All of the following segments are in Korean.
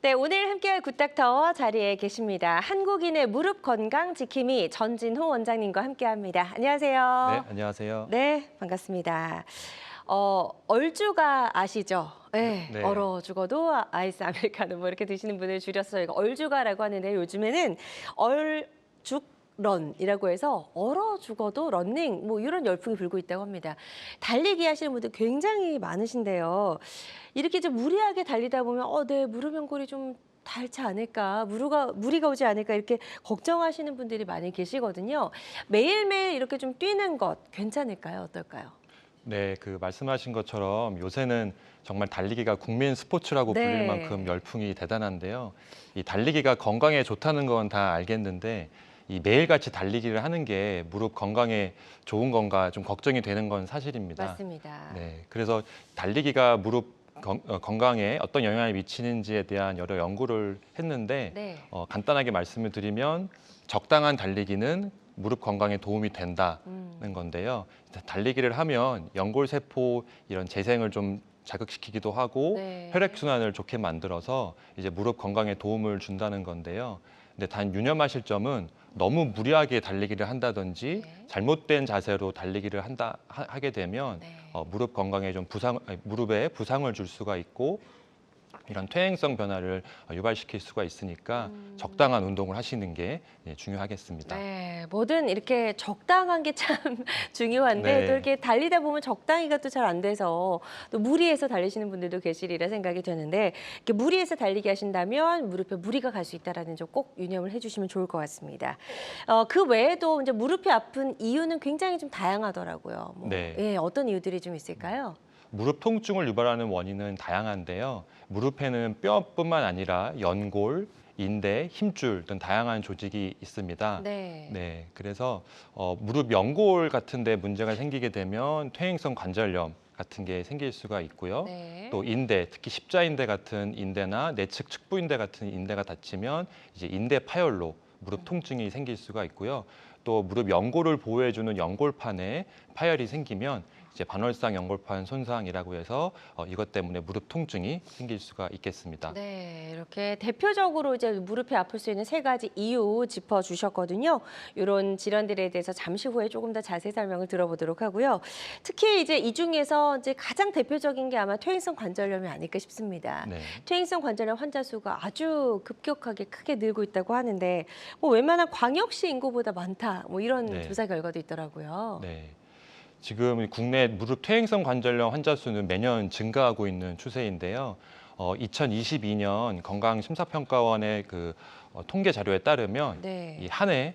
네, 오늘 함께할 굿닥터 자리에 계십니다. 한국인의 무릎 건강 지킴이 전진호 원장님과 함께합니다. 네, 안녕하세요. 안녕하세요. 네, 반갑습니다. 얼주가 아시죠? 네, 네. 얼어 죽어도 아이스 아메리카노 뭐 이렇게 드시는 분을 줄여서 저희가 얼주가라고 하는데 요즘에는 얼죽런이라고 해서 얼어 죽어도 런닝 뭐 이런 열풍이 불고 있다고 합니다. 달리기 하시는 분들 굉장히 많으신데요. 이렇게 좀 무리하게 달리다 보면 내 무릎 연골이 좀 닳지 않을까, 무리가 오지 않을까 이렇게 걱정하시는 분들이 많이 계시거든요. 매일매일 이렇게 좀 뛰는 것 괜찮을까요? 어떨까요? 네, 말씀하신 것처럼 요새는 정말 달리기가 국민 스포츠라고 불릴 네. 만큼 열풍이 대단한데요. 이 달리기가 건강에 좋다는 건 다 알겠는데 이 매일같이 달리기를 하는 게 무릎 건강에 좋은 건가 좀 걱정이 되는 건 사실입니다. 맞습니다. 네, 그래서 달리기가 무릎 건강에 어떤 영향을 미치는지에 대한 여러 연구를 했는데 네. 간단하게 말씀을 드리면 적당한 달리기는 무릎 건강에 도움이 된다는 건데요. 달리기를 하면 연골세포 이런 재생을 좀 자극시키기도 하고 네. 혈액순환을 좋게 만들어서 이제 무릎 건강에 도움을 준다는 건데요. 근데 단 유념하실 점은 너무 무리하게 달리기를 한다든지 네. 잘못된 자세로 달리기를 하게 되면 네. 무릎 건강에 좀 무릎에 부상을 줄 수가 있고 이런 퇴행성 변화를 유발시킬 수가 있으니까 적당한 운동을 하시는 게 중요하겠습니다. 네, 뭐든 이렇게 적당한 게 참 중요한데 네. 또 이렇게 달리다 보면 적당히가 또 잘 안 돼서 또 무리해서 달리시는 분들도 계시리라 생각이 되는데 이렇게 무리해서 달리기 하신다면 무릎에 무리가 갈 수 있다라는 점 꼭 유념을 해주시면 좋을 것 같습니다. 그 외에도 이제 무릎이 아픈 이유는 굉장히 좀 다양하더라고요. 네. 예, 어떤 이유들이 좀 있을까요? 무릎 통증을 유발하는 원인은 다양한데요. 무릎에는 뼈뿐만 아니라 연골, 인대, 힘줄 등 다양한 조직이 있습니다. 네. 네, 그래서 무릎 연골 같은 데 문제가 생기게 되면 퇴행성 관절염 같은 게 생길 수가 있고요. 네. 또 인대, 특히 십자인대 같은 인대나 내측 측부인대 같은 인대가 다치면 이제 인대 파열로 무릎 통증이 생길 수가 있고요. 또 무릎 연골을 보호해주는 연골판에 파열이 생기면 이제 반월상 연골판 손상이라고 해서 이것 때문에 무릎 통증이 생길 수가 있겠습니다. 네, 이렇게 대표적으로 이제 무릎이 아플 수 있는 세 가지 이유 짚어주셨거든요. 이런 질환들에 대해서 잠시 후에 조금 더 자세히 설명을 들어보도록 하고요. 특히 이제 이 중에서 이제 가장 대표적인 게 아마 퇴행성 관절염이 아닐까 싶습니다. 네. 퇴행성 관절염 환자 수가 아주 급격하게 크게 늘고 있다고 하는데 뭐 웬만한 광역시 인구보다 많다. 뭐 이런 네. 조사 결과도 있더라고요. 네. 지금 국내 무릎 퇴행성 관절염 환자 수는 매년 증가하고 있는 추세인데요. 2022년 건강심사평가원의 통계 자료에 따르면 네. 이 한 해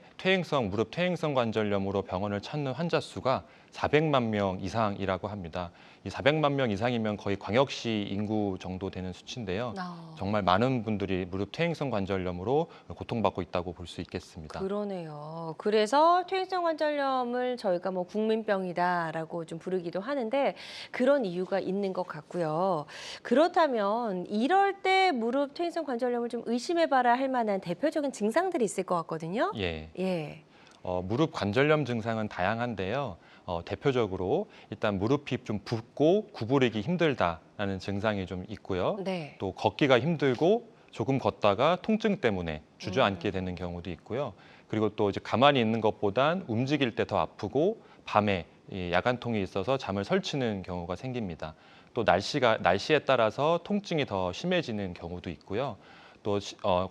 무릎 퇴행성 관절염으로 병원을 찾는 환자 수가 400만 명 이상이라고 합니다. 이 400만 명 이상이면 거의 광역시 인구 정도 되는 수치인데요. 정말 많은 분들이 무릎 퇴행성 관절염으로 고통받고 있다고 볼 수 있겠습니다. 그러네요. 그래서 퇴행성 관절염을 저희가 뭐 국민병이다라고 좀 부르기도 하는데 그런 이유가 있는 것 같고요. 그렇다면 이럴 때 무릎 퇴행성 관절염을 좀 의심해봐라 할 만한 대표적인 증상들이 있을 것 같거든요. 예. 예. 무릎 관절염 증상은 다양한데요. 대표적으로 일단 무릎이 좀 붓고 구부리기 힘들다라는 증상이 좀 있고요. 네. 또 걷기가 힘들고 조금 걷다가 통증 때문에 주저앉게 되는 경우도 있고요. 그리고 또 이제 가만히 있는 것보단 움직일 때 더 아프고 밤에 이 야간통이 있어서 잠을 설치는 경우가 생깁니다. 또 날씨에 따라서 통증이 더 심해지는 경우도 있고요. 또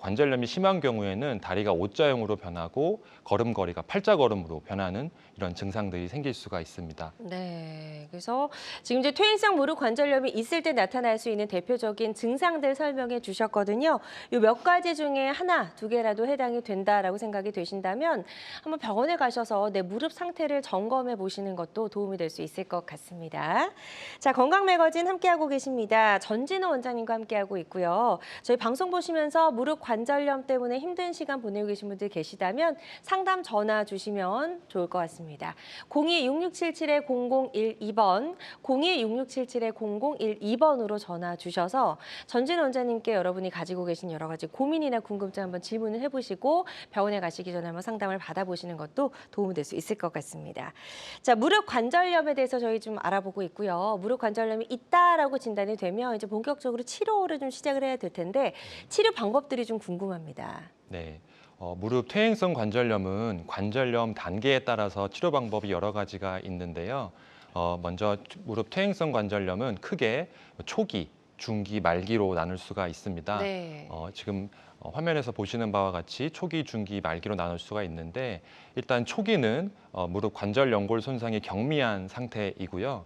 관절염이 심한 경우에는 다리가 O자형으로 변하고 걸음걸이가 팔자걸음으로 변하는 이런 증상들이 생길 수가 있습니다. 네, 그래서 지금 이제 퇴행성 무릎 관절염이 있을 때 나타날 수 있는 대표적인 증상들 설명해 주셨거든요. 이 몇 가지 중에 하나, 두 개라도 해당이 된다라고 생각이 되신다면 한번 병원에 가셔서 내 무릎 상태를 점검해 보시는 것도 도움이 될 수 있을 것 같습니다. 자, 건강 매거진 함께하고 계십니다. 전진호 원장님과 함께하고 있고요. 저희 방송 보시면서 무릎 관절염 때문에 힘든 시간 보내고 계신 분들 계시다면 상담 전화 주시면 좋을 것 같습니다. 02-6677-0012번, 02-6677-0012번으로 전화 주셔서 전진호 원장님께 여러분이 가지고 계신 여러 가지 고민이나 궁금증 한번 질문을 해보시고 병원에 가시기 전에 한번 상담을 받아보시는 것도 도움이 될 수 있을 것 같습니다. 자, 무릎 관절염에 대해서 저희 좀 알아보고 있고요. 무릎 관절염이 있다라고 진단이 되면 이제 본격적으로 치료를 좀 시작을 해야 될 텐데 치료 치료 방법들이 좀 궁금합니다. 네. 무릎 퇴행성 관절염은 관절염 단계에 따라서 치료 방법이 여러 가지가 있는데요. 먼저 무릎 퇴행성 관절염은 크게 초기, 중기, 말기로 나눌 수가 있습니다. 네. 지금 화면에서 보시는 바와 같이 초기, 중기, 말기로 나눌 수가 있는데 일단 초기는 무릎 관절 연골 손상이 경미한 상태이고요.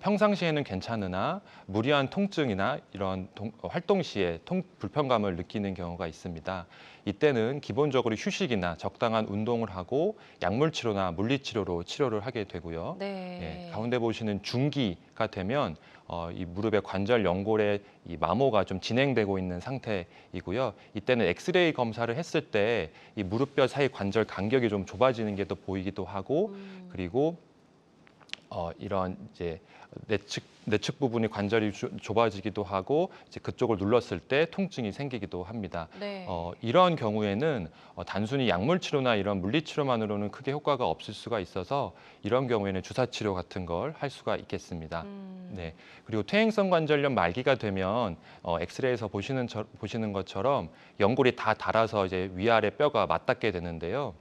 평상시에는 괜찮으나 무리한 통증이나 이런 활동 시에 불편감을 느끼는 경우가 있습니다. 이때는 기본적으로 휴식이나 적당한 운동을 하고 약물 치료나 물리 치료로 치료를 하게 되고요. 네. 예, 가운데 보시는 중기가 되면 이 무릎의 관절 연골의 이 마모가 좀 진행되고 있는 상태이고요. 이때는 엑스레이 검사를 했을 때 이 무릎뼈 사이 관절 간격이 좀 좁아지는 게 또 보이기도 하고, 그리고 이런 이제 내측 부분이 관절이 좁아지기도 하고 이제 그쪽을 눌렀을 때 통증이 생기기도 합니다. 네. 이런 경우에는 단순히 약물 치료나 이런 물리 치료만으로는 크게 효과가 없을 수가 있어서 이런 경우에는 주사 치료 같은 걸 할 수가 있겠습니다. 네. 그리고 퇴행성 관절염 말기가 되면 엑스레이에서 보시는 것처럼 연골이 다 닳아서 이제 위아래 뼈가 맞닿게 되는데요.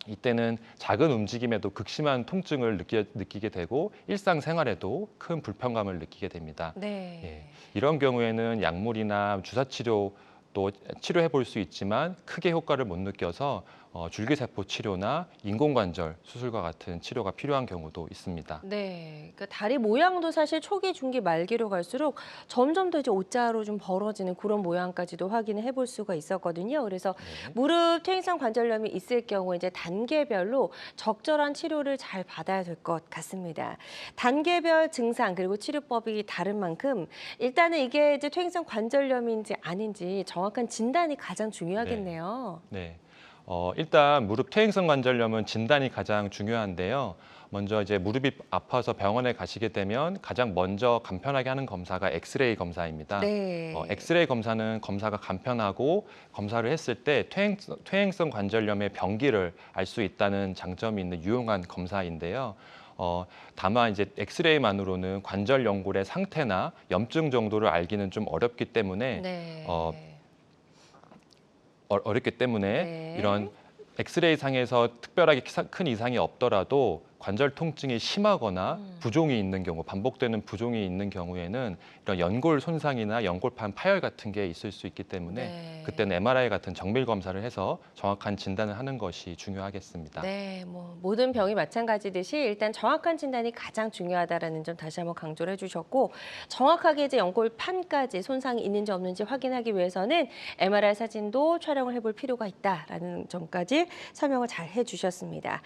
이때는 작은 움직임에도 극심한 통증을 느끼게 되고 일상생활에도 큰 불편감을 느끼게 됩니다. 네. 예, 이런 경우에는 약물이나 주사 치료 또 치료해 볼 수 있지만 크게 효과를 못 느껴서 줄기세포 치료나 인공관절 수술과 같은 치료가 필요한 경우도 있습니다. 네, 그러니까 다리 모양도 사실 초기, 중기, 말기로 갈수록 점점 더 이제 O자로 좀 벌어지는 그런 모양까지도 확인을 해볼 수가 있었거든요. 그래서 네. 무릎 퇴행성 관절염이 있을 경우 이제 단계별로 적절한 치료를 잘 받아야 될 것 같습니다. 단계별 증상 그리고 치료법이 다른 만큼 일단은 이게 이제 퇴행성 관절염인지 아닌지 정확한 진단이 가장 중요하겠네요. 네. 일단 무릎 퇴행성 관절염은 진단이 가장 중요한데요. 먼저 이제 무릎이 아파서 병원에 가시게 되면 가장 먼저 간편하게 하는 검사가 엑스레이 검사입니다. 네. 엑스레이 검사는 검사가 간편하고 검사를 했을 때 퇴행성 관절염의 병기를 알 수 있다는 장점이 있는 유용한 검사인데요. 다만 이제 엑스레이만으로는 관절 연골의 상태나 염증 정도를 알기는 좀 어렵기 때문에 네. 어렵기 때문에 네. 이런 엑스레이 상에서 특별하게 큰 이상이 없더라도 관절 통증이 심하거나 부종이 있는 경우, 반복되는 부종이 있는 경우에는 이런 연골 손상이나 연골판 파열 같은 게 있을 수 있기 때문에 네. 그때는 MRI 같은 정밀 검사를 해서 정확한 진단을 하는 것이 중요하겠습니다. 네, 뭐 모든 병이 마찬가지듯이 일단 정확한 진단이 가장 중요하다라는 점 다시 한번 강조를 해주셨고 정확하게 이제 연골판까지 손상이 있는지 없는지 확인하기 위해서는 MRI 사진도 촬영을 해볼 필요가 있다라는 점까지 설명을 잘 해주셨습니다.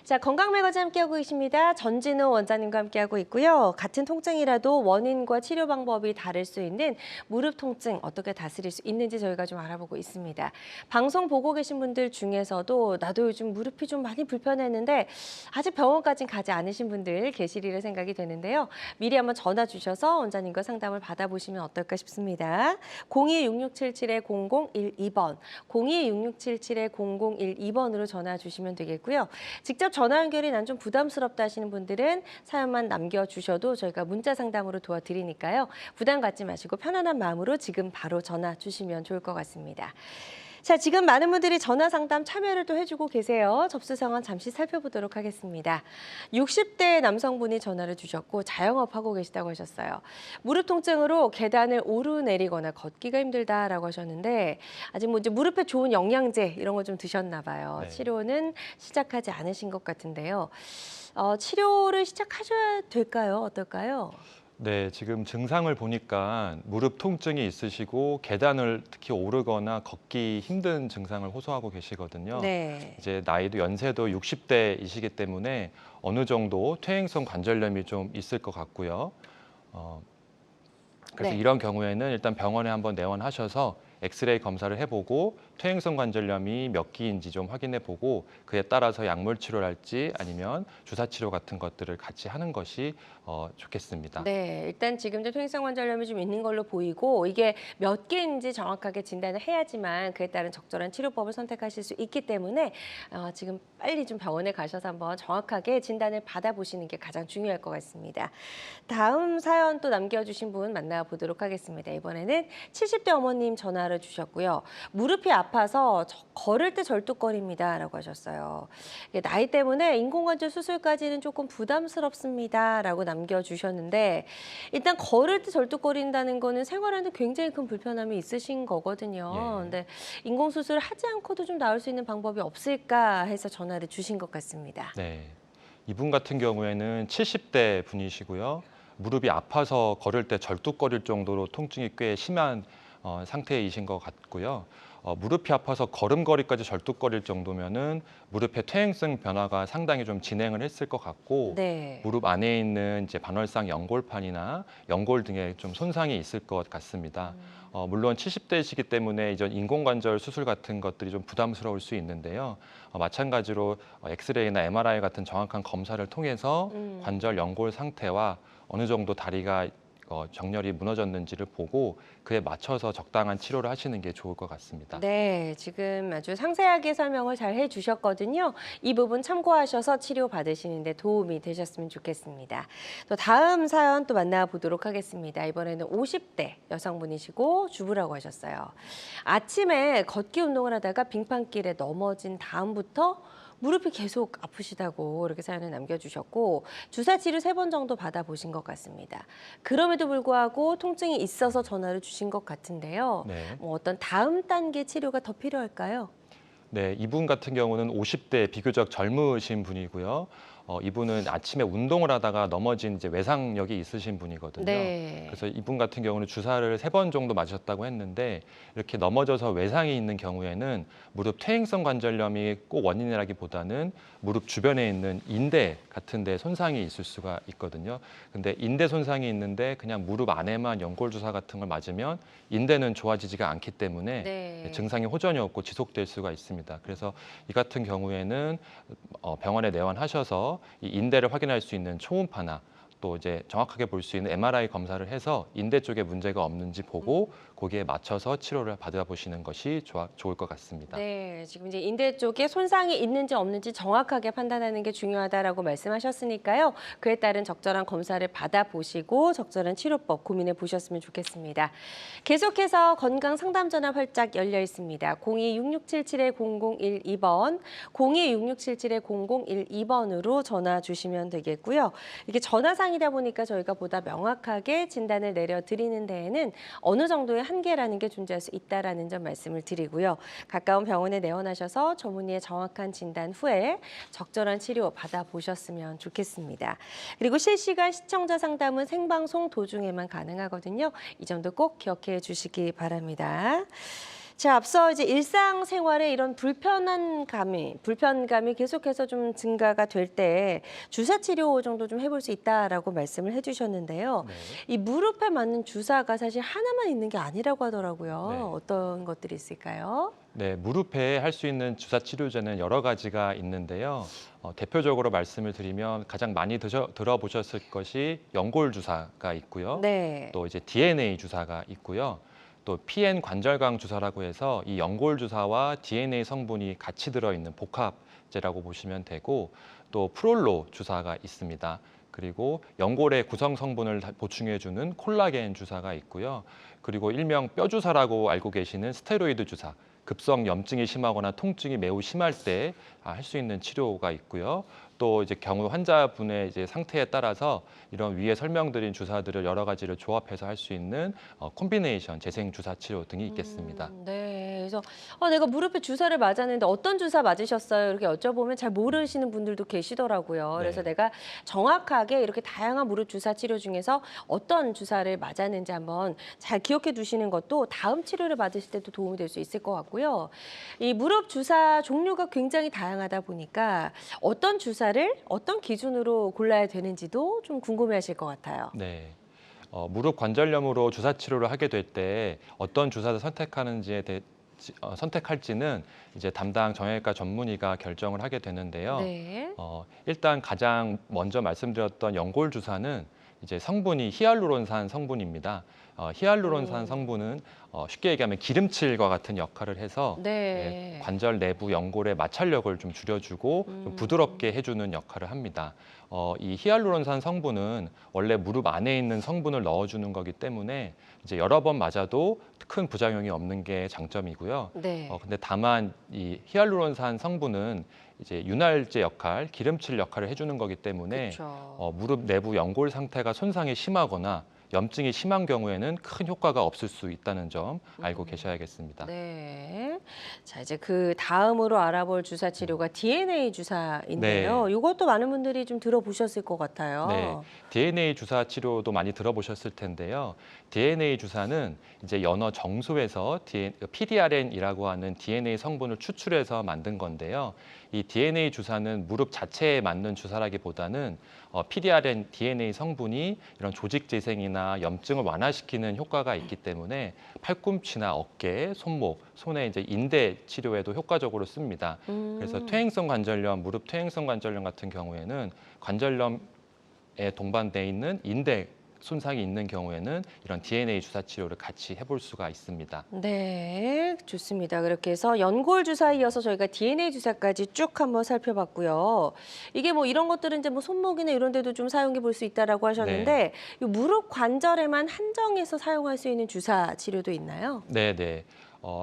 자, 건강매거진 함께하고 계십니다. 전진우 원장님과 함께하고 있고요. 같은 통증이라도 원인과 치료 방법이 다를 수 있는 무릎 통증 어떻게 다스릴 수 있는지 저희가 좀 알아보고 있습니다. 방송 보고 계신 분들 중에서도 나도 요즘 무릎이 좀 많이 불편했는데 아직 병원까지는 가지 않으신 분들 계시리라 생각이 되는데요. 미리 한번 전화 주셔서 원장님과 상담을 받아보시면 어떨까 싶습니다. 026677-0012번, 026677-0012번으로 전화 주시면 되겠고요. 직접 전화 연결이 난 좀 부담스럽다 하시는 분들은 사연만 남겨주셔도 저희가 문자 상담으로 도와드리니까요. 부담 갖지 마시고 편안한 마음으로 지금 바로 전화 주시면 좋을 것 같습니다. 자, 지금 많은 분들이 전화 상담 참여를 또 해주고 계세요. 접수 상황 잠시 살펴보도록 하겠습니다. 60대 남성분이 전화를 주셨고 자영업하고 계시다고 하셨어요. 무릎 통증으로 계단을 오르내리거나 걷기가 힘들다라고 하셨는데 아직 뭐 이제 무릎에 좋은 영양제 이런 거 좀 드셨나 봐요. 네. 치료는 시작하지 않으신 것 같은데요. 치료를 시작하셔야 될까요? 어떨까요? 네, 지금 증상을 보니까 무릎 통증이 있으시고 계단을 특히 오르거나 걷기 힘든 증상을 호소하고 계시거든요. 네. 이제 나이도 연세도 60대이시기 때문에 어느 정도 퇴행성 관절염이 좀 있을 것 같고요. 그래서 네. 이런 경우에는 일단 병원에 한번 내원하셔서 엑스레이 검사를 해보고 퇴행성 관절염이 몇 기인지 좀 확인해보고 그에 따라서 약물 치료를 할지 아니면 주사 치료 같은 것들을 같이 하는 것이 좋겠습니다. 네, 일단 지금 이제 퇴행성 관절염이 좀 있는 걸로 보이고 이게 몇 개인지 정확하게 진단을 해야지만 그에 따른 적절한 치료법을 선택하실 수 있기 때문에 지금 빨리 좀 병원에 가셔서 한번 정확하게 진단을 받아보시는 게 가장 중요할 것 같습니다. 다음 사연 또 남겨주신 분 만나보도록 하겠습니다. 이번에는 70대 어머님 전화를 전화를 주셨고요. 무릎이 아파서 걸을 때 절뚝거립니다라고 하셨어요. 이게 나이 때문에 인공관절 수술까지는 조금 부담스럽습니다라고 남겨주셨는데 일단 걸을 때 절뚝거린다는 거는 생활하는데 굉장히 큰 불편함이 있으신 거거든요. 예. 근데 인공수술을 하지 않고도 좀 나을 수 있는 방법이 없을까 해서 전화를 주신 것 같습니다. 네. 이분 같은 경우에는 70대 분이시고요. 무릎이 아파서 걸을 때 절뚝거릴 정도로 통증이 꽤 심한 상태이신 것 같고요. 무릎이 아파서 걸음걸이까지 절뚝거릴 정도면은 무릎의 퇴행성 변화가 상당히 좀 진행을 했을 것 같고 네. 무릎 안에 있는 이제 반월상 연골판이나 연골 등에 좀 손상이 있을 것 같습니다. 물론 70대이시기 때문에 이전 인공관절 수술 같은 것들이 좀 부담스러울 수 있는데요. 마찬가지로 엑스레이나 MRI 같은 정확한 검사를 통해서 관절 연골 상태와 어느 정도 다리가 정렬이 무너졌는지를 보고 그에 맞춰서 적당한 치료를 하시는 게 좋을 것 같습니다. 네, 지금 아주 상세하게 설명을 잘 해주셨거든요. 이 부분 참고하셔서 치료 받으시는 데 도움이 되셨으면 좋겠습니다. 또 다음 사연 또 만나보도록 하겠습니다. 이번에는 50대 여성분이시고 주부라고 하셨어요. 아침에 걷기 운동을 하다가 빙판길에 넘어진 다음부터 무릎이 계속 아프시다고 이렇게 사연을 남겨주셨고 주사 치료 3번 정도 받아보신 것 같습니다. 그럼에도 불구하고 통증이 있어서 전화를 주신 것 같은데요. 네. 뭐 어떤 다음 단계 치료가 더 필요할까요? 네, 이분 같은 경우는 50대 비교적 젊으신 분이고요. 이분은 아침에 운동을 하다가 넘어진 이제 외상력이 있으신 분이거든요. 네. 그래서 이분 같은 경우는 주사를 3번 정도 맞으셨다고 했는데 이렇게 넘어져서 외상이 있는 경우에는 무릎 퇴행성 관절염이 꼭 원인이라기보다는 무릎 주변에 있는 인대 같은 데 손상이 있을 수가 있거든요. 근데 인대 손상이 있는데 그냥 무릎 안에만 연골 주사 같은 걸 맞으면 인대는 좋아지지가 않기 때문에 네. 증상이 호전이 없고 지속될 수가 있습니다. 그래서 이 같은 경우에는 병원에 내원하셔서 이 인대를 확인할 수 있는 초음파나 또 이제 정확하게 볼 수 있는 MRI 검사를 해서 인대 쪽에 문제가 없는지 보고 거기에 맞춰서 치료를 받아보시는 것이 좋을 것 같습니다. 네, 지금 이제 인대 쪽에 손상이 있는지 없는지 정확하게 판단하는 게 중요하다라고 말씀하셨으니까요. 그에 따른 적절한 검사를 받아보시고 적절한 치료법 고민해 보셨으면 좋겠습니다. 계속해서 건강 상담 전화 활짝 열려 있습니다. 02-6677-0012번, 02-6677-0012번으로 전화 주시면 되겠고요. 이게 전화상이다 보니까 저희가 보다 명확하게 진단을 내려드리는 데에는 어느 정도의 한계라는 게 존재할 수 있다라는 점 말씀을 드리고요. 가까운 병원에 내원하셔서 전문의의 정확한 진단 후에 적절한 치료 받아보셨으면 좋겠습니다. 그리고 실시간 시청자 상담은 생방송 도중에만 가능하거든요. 이 점도 꼭 기억해 주시기 바랍니다. 자, 앞서 이제 일상생활에 이런 불편감이 계속해서 좀 증가가 될 때 주사 치료 정도 좀 해볼 수 있다라고 말씀을 해주셨는데요. 네. 이 무릎에 맞는 주사가 사실 하나만 있는 게 아니라고 하더라고요. 네. 어떤 것들이 있을까요? 네, 무릎에 할 수 있는 주사 치료제는 여러 가지가 있는데요. 대표적으로 말씀을 드리면 가장 많이 들어보셨을 것이 연골 주사가 있고요. 네. 또 이제 DNA 주사가 있고요. 또 PN 관절강 주사라고 해서 이 연골 주사와 DNA 성분이 같이 들어있는 복합제라고 보시면 되고 또 프롤로 주사가 있습니다. 그리고 연골의 구성 성분을 보충해주는 콜라겐 주사가 있고요. 그리고 일명 뼈 주사라고 알고 계시는 스테로이드 주사, 급성 염증이 심하거나 통증이 매우 심할 때 할 수 있는 치료가 있고요. 또 이제 경우 환자분의 이제 상태에 따라서 이런 위에 설명드린 주사들을 여러 가지를 조합해서 할 수 있는 콤비네이션 재생 주사 치료 등이 있겠습니다. 네, 그래서 내가 무릎에 주사를 맞았는데 어떤 주사 맞으셨어요? 이렇게 여쭤보면 잘 모르시는 분들도 계시더라고요. 그래서 네. 내가 정확하게 이렇게 다양한 무릎 주사 치료 중에서 어떤 주사를 맞았는지 한번 잘 기억해 두시는 것도 다음 치료를 받으실 때도 도움이 될 수 있을 것 같고요. 이 무릎 주사 종류가 굉장히 다양하다 보니까 어떤 주사를 어떤 기준으로 골라야 되는지도 좀 궁금해하실 것 같아요. 네. 무릎 관절염으로 주사 치료를 하게 될 때 어떤 주사를 선택할지는 이제 담당 정형외과 전문의가 결정을 하게 되는데요. 네. 일단 가장 먼저 말씀드렸던 연골 주사는 이제 성분이 히알루론산 성분입니다. 히알루론산 성분은 쉽게 얘기하면 기름칠과 같은 역할을 해서 네. 관절 내부 연골의 마찰력을 좀 줄여주고 좀 부드럽게 해주는 역할을 합니다. 이 히알루론산 성분은 원래 무릎 안에 있는 성분을 넣어주는 거기 때문에 이제 여러 번 맞아도 큰 부작용이 없는 게 장점이고요. 네. 근데 다만 이 히알루론산 성분은 이제 윤활제 역할, 기름칠 역할을 해주는 거기 때문에 그렇죠. 무릎 내부 연골 상태가 손상이 심하거나 염증이 심한 경우에는 큰 효과가 없을 수 있다는 점 알고 계셔야겠습니다. 네. 자, 이제 그 다음으로 알아볼 주사 치료가 DNA 주사인데요. 이것도 많은 분들이 좀 들어보셨을 것 같아요. 네, DNA 주사 치료도 많이 들어보셨을 텐데요. DNA 주사는 이제 연어 정소에서 PDRN이라고 하는 DNA 성분을 추출해서 만든 건데요. 이 DNA 주사는 무릎 자체에 맞는 주사라기보다는 PDRN DNA 성분이 이런 조직 재생이나 염증을 완화시키는 효과가 있기 때문에 팔꿈치나 어깨, 손목, 손의 이제 인대 치료에도 효과적으로 씁니다. 그래서 퇴행성 관절염, 무릎 퇴행성 관절염 같은 경우에는 관절염 에 동반돼 있는 인대 손상이 있는 경우에는 이런 DNA 주사 치료를 같이 해볼 수가 있습니다. 네, 좋습니다. 그렇게 해서 연골 주사에 이어서 저희가 DNA 주사까지 쭉 한번 살펴봤고요. 이게 뭐 이런 것들은 이제 뭐 손목이나 이런 데도 좀 사용해 볼 수 있다라고 하셨는데 이 무릎 관절에만 한정해서 사용할 수 있는 주사 치료도 있나요? 네, 네.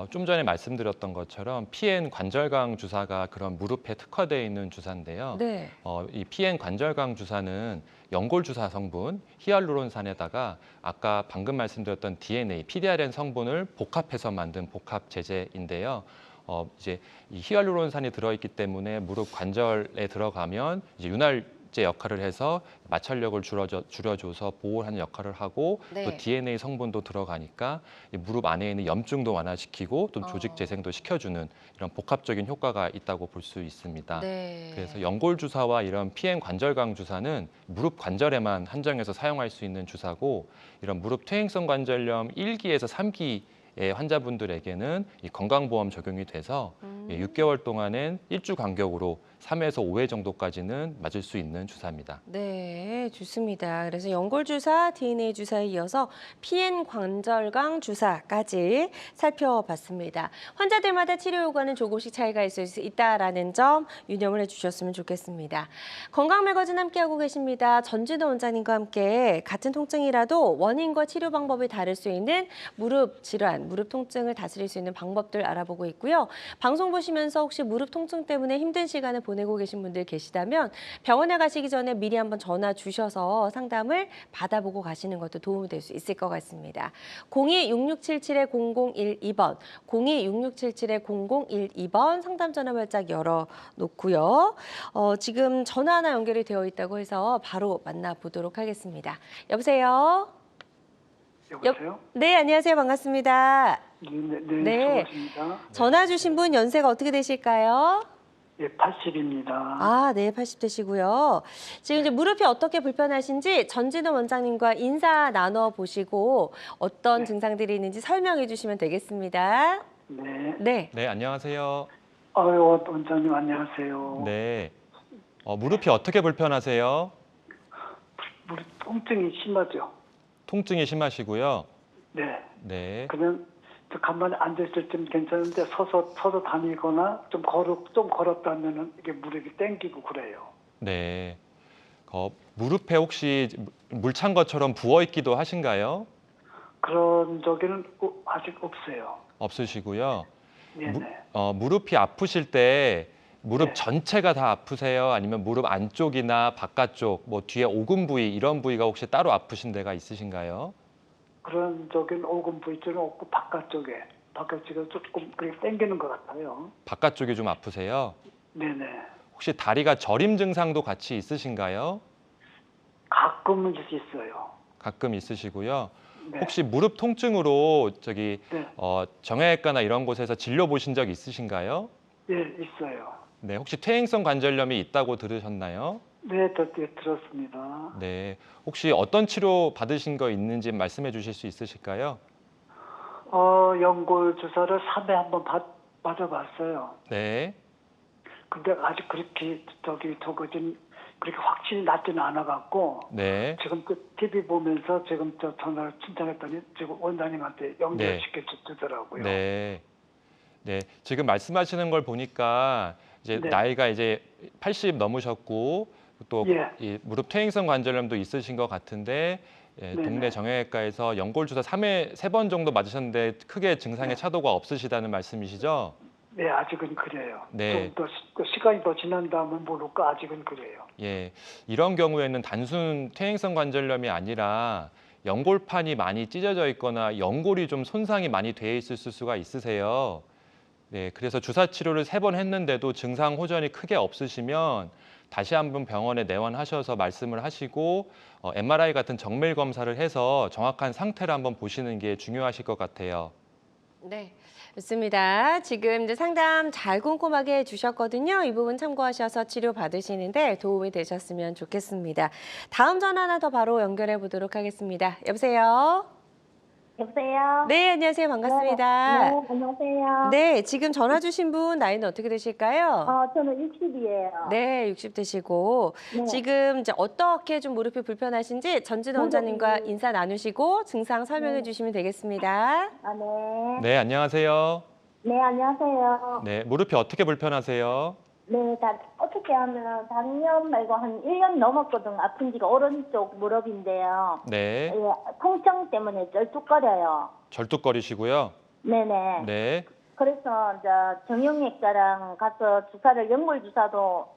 좀 전에 말씀드렸던 것처럼 PN 관절강 주사가 그런 무릎에 특화되어 있는 주사인데요. 네. 이 PN 관절강 주사는 연골 주사 성분 히알루론산에다가 아까 방금 말씀드렸던 DNA, PDRN 성분을 복합해서 만든 복합 제제인데요. 이제 이 히알루론산이 들어있기 때문에 무릎 관절에 들어가면 이제 윤활제 역할을 해서 마찰력을 줄여줘서 보호하는 역할을 하고 네. 또 DNA 성분도 들어가니까 이 무릎 안에 있는 염증도 완화시키고 또 조직 재생도 시켜주는 이런 복합적인 효과가 있다고 볼 수 있습니다. 네. 그래서 연골 주사와 이런 PN 관절강 주사는 무릎 관절에만 한정해서 사용할 수 있는 주사고 이런 무릎 퇴행성 관절염 1기에서 3기 의 환자분들에게는 이 건강보험 적용이 돼서 6개월 동안엔 1주 간격으로 3회에서 5회 정도까지는 맞을 수 있는 주사입니다. 네, 좋습니다. 그래서 연골 주사, DNA 주사에 이어서 PN 관절강 주사까지 살펴봤습니다. 환자들마다 치료 효과는 조금씩 차이가 있을 수 있다라는 점 유념을 해주셨으면 좋겠습니다. 건강 매거진 함께하고 계십니다. 전진호 원장님과 함께 같은 통증이라도 원인과 치료 방법이 다를 수 있는 무릎 질환, 무릎 통증을 다스릴 수 있는 방법들 알아보고 있고요. 방송 보시면서 혹시 무릎 통증 때문에 힘든 시간을 보내고 계신 분들 계시다면 병원에 가시기 전에 미리 한번 전화 주셔서 상담을 받아보고 가시는 것도 도움이 될 수 있을 것 같습니다. 02-6677-0012번, 02-6677-0012번 상담 전화 발짝 열어놓고요. 지금 전화 하나 연결이 되어 있다고 해서 바로 만나보도록 하겠습니다. 여보세요? 여보세요? 네, 안녕하세요. 반갑습니다. 네, 수고하십니다. 전화 주신 분 연세가 어떻게 되실까요? 예, 80입니다. 아, 네, 80대시고요. 지금 이제 무릎이 어떻게 불편하신지 전진호 원장님과 인사 나눠보시고 어떤 증상들이 있는지 설명해 주시면 되겠습니다. 네. 네. 네, 안녕하세요. 아유, 원장님 안녕하세요. 네, 무릎이 어떻게 불편하세요? 무릎 통증이 심하죠? 통증이 심하시고요. 네. 네, 그냥 가만히 앉아있을 때는 괜찮은데 서서 다니거나 좀 걸었다 하면은 이게 무릎이 땡기고 그래요. 네. 무릎에 혹시 물 찬 것처럼 부어 있기도 하신가요? 그런 적에는 아직 없어요. 없으시고요. 네네. 무릎이 아프실 때 무릎 네. 전체가 다 아프세요? 아니면 무릎 안쪽이나 바깥쪽, 뭐 뒤에 오금 부위 이런 부위가 혹시 따로 아프신 데가 있으신가요? 그런 적에는 오금 부위증은 없고 바깥쪽에 조금 그렇게 땡기는 것 같아요. 바깥쪽이 좀 아프세요? 네네. 혹시 다리가 저림 증상도 같이 있으신가요? 가끔은 있어요. 가끔 있으시고요. 네. 혹시 무릎 통증으로 네. 정형외과나 이런 곳에서 진료 보신 적 있으신가요? 예, 있어요. 네, 혹시 퇴행성 관절염이 있다고 들으셨나요? 네, 들었습니다. 네, 혹시 어떤 치료 받으신 거 있는지 말씀해 주실 수 있으실까요? 연골 주사를 3회 한번 맞아봤어요. 네, 근데 아직 그렇게 적어진 그렇게 확신이 났지는 않아갖고 네. 지금 그 TV 보면서 지금 저 전화를 신청했더니 지금 원장님한테 연결시켜 주더라고요. 네. 네. 지금 말씀하시는 걸 보니까 이제 네. 나이가 이제 80 넘으셨고 또 예. 이 무릎 퇴행성 관절염도 있으신 것 같은데 예, 네네. 동네 정형외과에서 연골 주사 3번 정도 맞으셨는데 크게 증상의 네. 차도가 없으시다는 말씀이시죠? 네, 아직은 그래요. 네. 좀 더 시간이 더 지난 다음은 모를까 아직은 그래요. 예. 이런 경우에는 단순 퇴행성 관절염이 아니라 연골판이 많이 찢어져 있거나 연골이 좀 손상이 많이 돼 있을 수가 있으세요. 네, 그래서 주사 치료를 3번 했는데도 증상 호전이 크게 없으시면 다시 한번 병원에 내원하셔서 말씀을 하시고 MRI 같은 정밀 검사를 해서 정확한 상태를 한번 보시는 게 중요하실 것 같아요. 네, 좋습니다. 지금 이제 상담 잘 꼼꼼하게 해주셨거든요. 이 부분 참고하셔서 치료 받으시는데 도움이 되셨으면 좋겠습니다. 다음 전화 하나 더 바로 연결해 보도록 하겠습니다. 여보세요? 여보세요? 네, 안녕하세요. 반갑습니다. 네, 안녕하세요. 네, 지금 전화 주신 분 나이는 어떻게 되실까요? 저는 60이에요. 네, 60 되시고 네. 지금 이제 어떻게 좀 무릎이 불편하신지 전진호 원장님과 인사 나누시고 증상 설명해 주시면 되겠습니다. 네. 네, 안녕하세요. 네, 안녕하세요. 네, 무릎이 어떻게 불편하세요? 네, 어떻게 하면 작년 말고 한 1년 넘었거든. 아픈 지가 오른쪽 무릎인데요. 네, 예, 통증 때문에 쩔뚝거려요. 절뚝거리시고요. 네네. 네, 그래서 이제 정형외과랑 가서 주사를 연골 주사도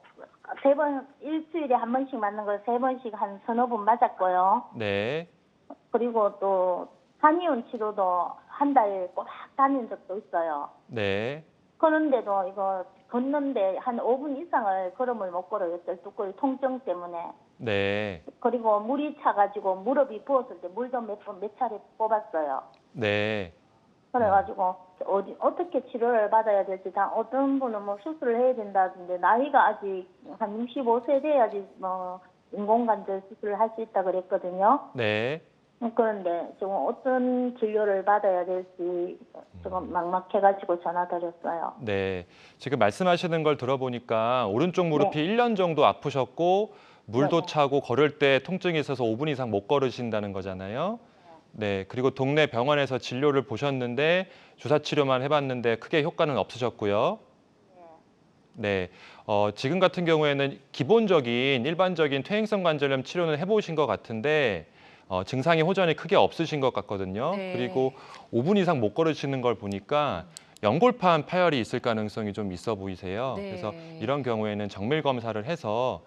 3번 일주일에 한 번씩 맞는 걸 3번씩 한 서너 번 맞았고요. 네, 그리고 또 한의원 치료도 한 달 꼬박 다닌 적도 있어요. 네, 그런데도 이거 걷는데 한 5분 이상을 걸음을 못 걸어요. 쩔뚝거리 통증 때문에. 네, 그리고 물이 차가지고 무릎이 부었을 때 물도 몇 차례 뽑았어요. 네, 그래가지고 어떻게 치료를 받아야 될지 다 어떤 분은 뭐 수술을 해야 된다던데 나이가 아직 한 65세 돼야지 뭐 인공관절 수술을 할 수 있다 그랬거든요. 네. 그런데 지금 어떤 진료를 받아야 될지 조금 막막해가지고 전화드렸어요. 네, 지금 말씀하시는 걸 들어보니까 오른쪽 무릎이 네. 1년 정도 아프셨고 물도 네. 차고 걸을 때 통증이 있어서 5분 이상 못 걸으신다는 거잖아요. 네, 그리고 동네 병원에서 진료를 보셨는데 주사 치료만 해봤는데 크게 효과는 없으셨고요. 네, 지금 같은 경우에는 기본적인 일반적인 퇴행성 관절염 치료는 해보신 것 같은데 증상이 호전이 크게 없으신 것 같거든요. 네. 그리고 5분 이상 못 걸으시는 걸 보니까 연골판 파열이 있을 가능성이 좀 있어 보이세요. 네. 그래서 이런 경우에는 정밀 검사를 해서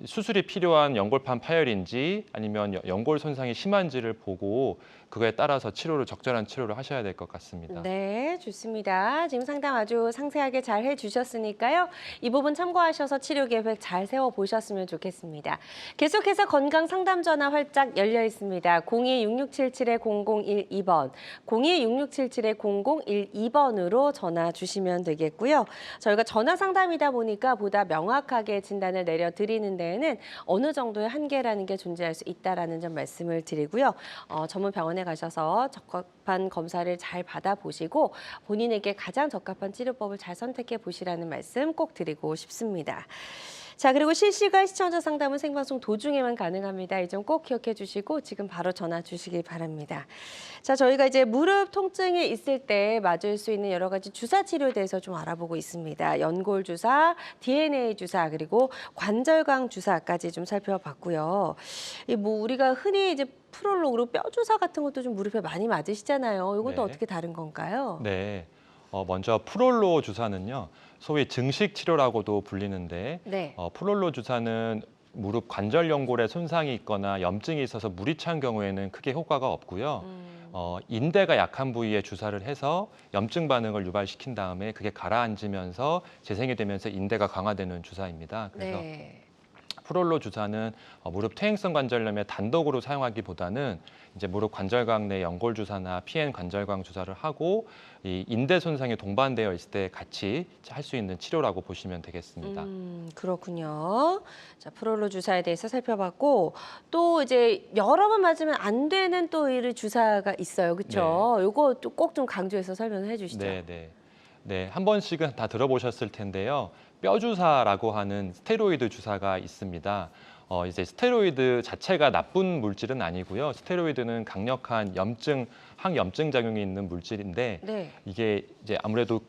수술이 필요한 연골판 파열인지 아니면 연골 손상이 심한지를 보고 그거에 따라서 적절한 치료를 하셔야 될 것 같습니다. 네, 좋습니다. 지금 상담 아주 상세하게 잘 해주셨으니까요. 이 부분 참고하셔서 치료 계획 잘 세워보셨으면 좋겠습니다. 계속해서 건강 상담 전화 활짝 열려 있습니다. 02-6677-0012번, 02-6677-0012번으로 전화 주시면 되겠고요. 저희가 전화 상담이다 보니까 보다 명확하게 진단을 내려드리는 데에는 어느 정도의 한계라는 게 존재할 수 있다는 점 말씀을 드리고요. 전문 병원에 가셔서 적합한 검사를 잘 받아보시고 본인에게 가장 적합한 치료법을 잘 선택해 보시라는 말씀 꼭 드리고 싶습니다. 자, 그리고 실시간 시청자 상담은 생방송 도중에만 가능합니다. 이 점 꼭 기억해 주시고 지금 바로 전화 주시기 바랍니다. 자, 저희가 이제 무릎 통증이 있을 때 맞을 수 있는 여러 가지 주사 치료에 대해서 좀 알아보고 있습니다. 연골 주사, DNA 주사, 그리고 관절광 주사까지 좀 살펴봤고요. 우리가 흔히 이제 프롤로그로 뼈 주사 같은 것도 좀 무릎에 많이 맞으시잖아요. 이것도 네. 어떻게 다른 건가요? 네, 먼저 프롤로 주사는요, 소위 증식 치료라고도 불리는데 네. 프롤로 주사는 무릎 관절 연골에 손상이 있거나 염증이 있어서 물이 찬 경우에는 크게 효과가 없고요. 인대가 약한 부위에 주사를 해서 염증 반응을 유발시킨 다음에 그게 가라앉으면서 재생이 되면서 인대가 강화되는 주사입니다. 그래서 네. 프롤로 주사는 무릎 퇴행성 관절염에 단독으로 사용하기보다는 이제 무릎 관절광 내 연골 주사나 PN 관절광 주사를 하고 이 인대 손상이 동반되어 있을 때 같이 할 수 있는 치료라고 보시면 되겠습니다. 그렇군요. 자, 프롤로 주사에 대해서 살펴봤고 또 이제 여러 번 맞으면 안 되는 또 이 주사가 있어요. 그렇죠? 요거 꼭 좀 강조해서 설명을 해 주시죠. 네, 한 번씩은 다 들어보셨을 텐데요. 뼈 주사라고 하는 스테로이드 주사가 있습니다. 이제 스테로이드 자체가 나쁜 물질은 아니고요. 스테로이드는 강력한 항염증 작용이 있는 물질인데 네. 이게 이제 아무래도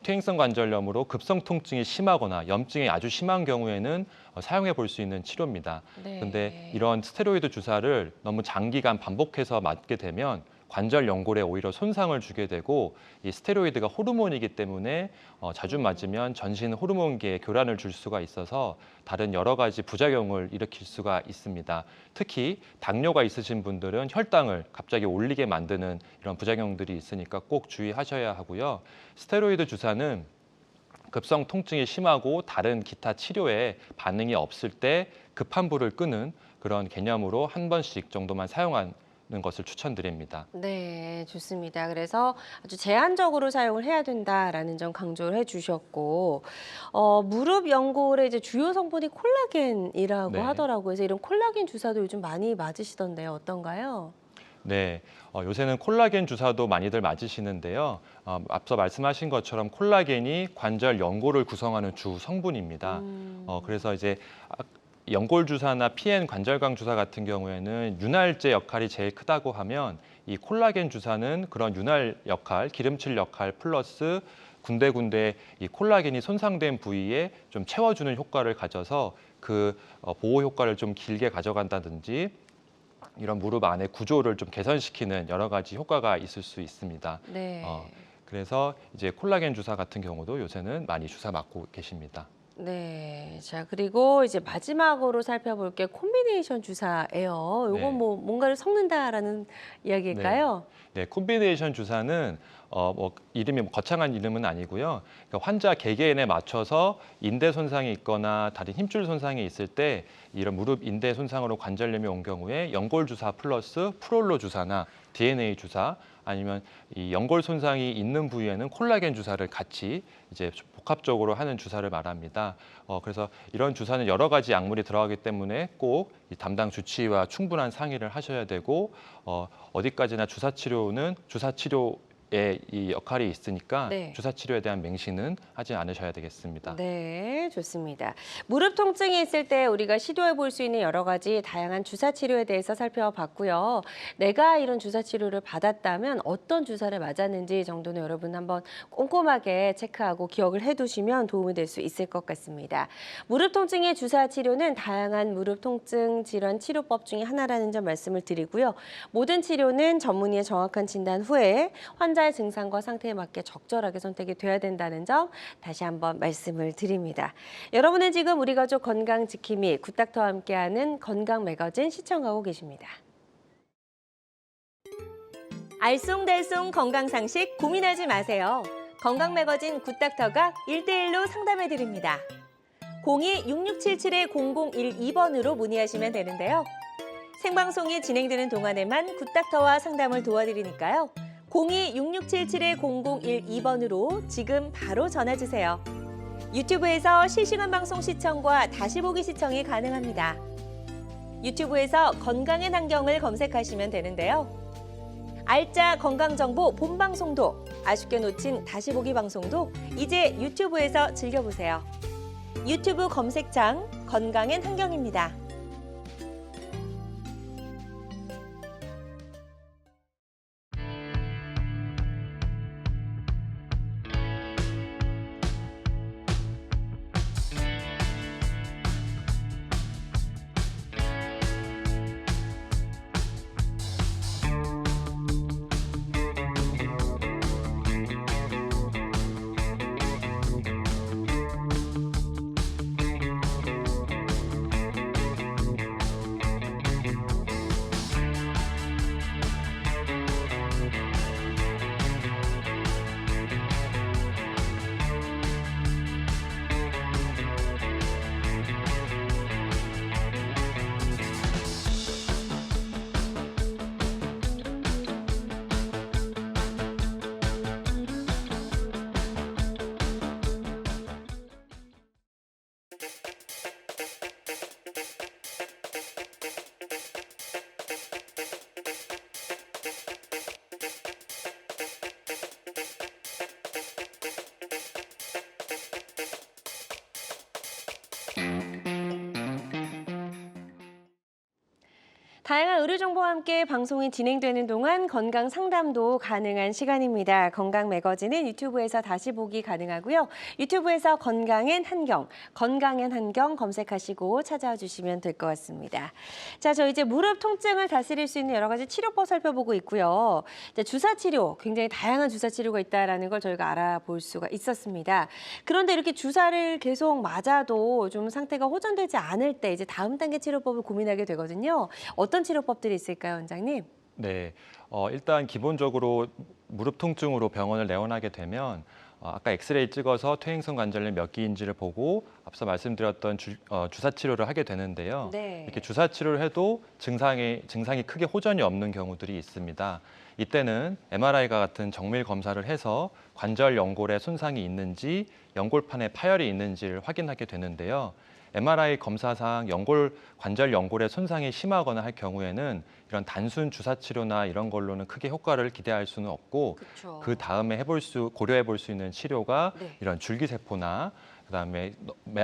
퇴행성 관절염으로 급성 통증이 심하거나 염증이 아주 심한 경우에는 사용해 볼 수 있는 치료입니다. 네. 그런데 이런 스테로이드 주사를 너무 장기간 반복해서 맞게 되면 관절 연골에 오히려 손상을 주게 되고 이 스테로이드가 호르몬이기 때문에 자주 맞으면 전신 호르몬계에 교란을 줄 수가 있어서 다른 여러 가지 부작용을 일으킬 수가 있습니다. 특히 당뇨가 있으신 분들은 혈당을 갑자기 올리게 만드는 이런 부작용들이 있으니까 꼭 주의하셔야 하고요. 스테로이드 주사는 급성 통증이 심하고 다른 기타 치료에 반응이 없을 때 급한 불을 끄는 그런 개념으로 한 번씩 정도만 사용하는 것을 추천드립니다. 네, 좋습니다. 그래서 아주 제한적으로 사용을 해야 된다라는 점 강조를 해주셨고, 무릎 연골의 이제 주요 성분이 콜라겐이라고 네. 하더라고요. 그래서 이런 콜라겐 주사도 요즘 많이 맞으시던데요. 어떤가요? 네, 요새는 콜라겐 주사도 많이들 맞으시는데요. 앞서 말씀하신 것처럼 콜라겐이 관절 연골을 구성하는 주 성분입니다. 그래서 이제 연골 주사나 PN 관절강 주사 같은 경우에는 윤활제 역할이 제일 크다고 하면 이 콜라겐 주사는 그런 윤활 역할, 기름칠 역할 플러스 군데군데 이 콜라겐이 손상된 부위에 좀 채워주는 효과를 가져서 그 보호 효과를 좀 길게 가져간다든지 이런 무릎 안의 구조를 좀 개선시키는 여러 가지 효과가 있을 수 있습니다. 네. 그래서 이제 콜라겐 주사 같은 경우도 요새는 많이 주사 맞고 계십니다. 네. 자, 그리고 이제 마지막으로 살펴볼 게 콤비네이션 주사예요. 요건 네. 뭐 뭔가를 섞는다라는 이야기일까요? 네, 콤비네이션 주사는 이름이 거창한 이름은 아니고요. 그러니까 환자 개개인에 맞춰서 인대 손상이 있거나 다리 힘줄 손상이 있을 때 이런 무릎 인대 손상으로 관절염이 온 경우에 연골 주사 플러스 프롤로 주사나 DNA 주사 아니면 이 연골 손상이 있는 부위에는 콜라겐 주사를 같이 이제 복합적으로 하는 주사를 말합니다. 그래서 이런 주사는 여러 가지 약물이 들어가기 때문에 꼭 이 담당 주치의와 충분한 상의를 하셔야 되고 어디까지나 주사 치료는 주사 치료의 이 역할이 있으니까 네. 주사 치료에 대한 맹신은 하지 않으셔야 되겠습니다. 네, 좋습니다. 무릎 통증이 있을 때 우리가 시도해 볼 수 있는 여러 가지 다양한 주사 치료에 대해서 살펴봤고요. 내가 이런 주사 치료를 받았다면 어떤 주사를 맞았는지 정도는 여러분 한번 꼼꼼하게 체크하고 기억을 해두시면 도움이 될 수 있을 것 같습니다. 무릎 통증의 주사 치료는 다양한 무릎 통증 질환 치료법 중에 하나라는 점 말씀을 드리고요. 모든 치료는 전문의의 정확한 진단 후에 환자의 증상과 상태에 맞게 적절하게 선택이 돼야 된다는 점 다시 한번 말씀을 드립니다. 여러분은 지금 우리 가족 건강 지킴이 굿닥터와 함께하는 건강 매거진 시청하고 계십니다. 알쏭달쏭 건강상식 고민하지 마세요. 건강 매거진 굿닥터가 1대1로 상담해 드립니다. 02-6677-0012번으로 문의하시면 되는데요. 생방송이 진행되는 동안에만 굿닥터와 상담을 도와드리니까요. 02-6677-0012번으로 지금 바로 전화주세요. 유튜브에서 실시간 방송 시청과 다시 보기 시청이 가능합니다. 유튜브에서 건강의 환경을 검색하시면 되는데요. 알짜 건강정보 본방송도 아쉽게 놓친 다시 보기 방송도 이제 유튜브에서 즐겨보세요. 유튜브 검색창 건강엔 환경입니다. 다양한 의료 정보와 함께 방송이 진행되는 동안 건강 상담도 가능한 시간입니다. 건강 매거진은 유튜브에서 다시 보기 가능하고요. 유튜브에서 건강엔 한경 검색하시고 찾아와 주시면 될 것 같습니다. 자, 저 이제 무릎 통증을 다스릴 수 있는 여러 가지 치료법 살펴보고 있고요. 이제 주사 치료, 굉장히 다양한 주사 치료가 있다라는 걸 저희가 알아볼 수가 있었습니다. 그런데 이렇게 주사를 계속 맞아도 좀 상태가 호전되지 않을 때 이제 다음 단계 치료법을 고민하게 되거든요. 어떤 치료법들이 있을까요, 원장님? 네, 일단 기본적으로 무릎 통증으로 병원을 내원하게 되면 아까 엑스레이 찍어서 퇴행성 관절염 몇 기인지를 보고 앞서 말씀드렸던 주사 치료를 하게 되는데요. 네. 이렇게 주사 치료를 해도 증상이 크게 호전이 없는 경우들이 있습니다. 이때는 MRI와 같은 정밀 검사를 해서 관절 연골에 손상이 있는지 연골판에 파열이 있는지를 확인하게 되는데요. MRI 검사상 관절 연골의 손상이 심하거나 할 경우에는 이런 단순 주사 치료나 이런 걸로는 크게 효과를 기대할 수는 없고 그쵸. 그 다음에 고려해 볼 수 있는 치료가 네. 이런 줄기세포나 그다음에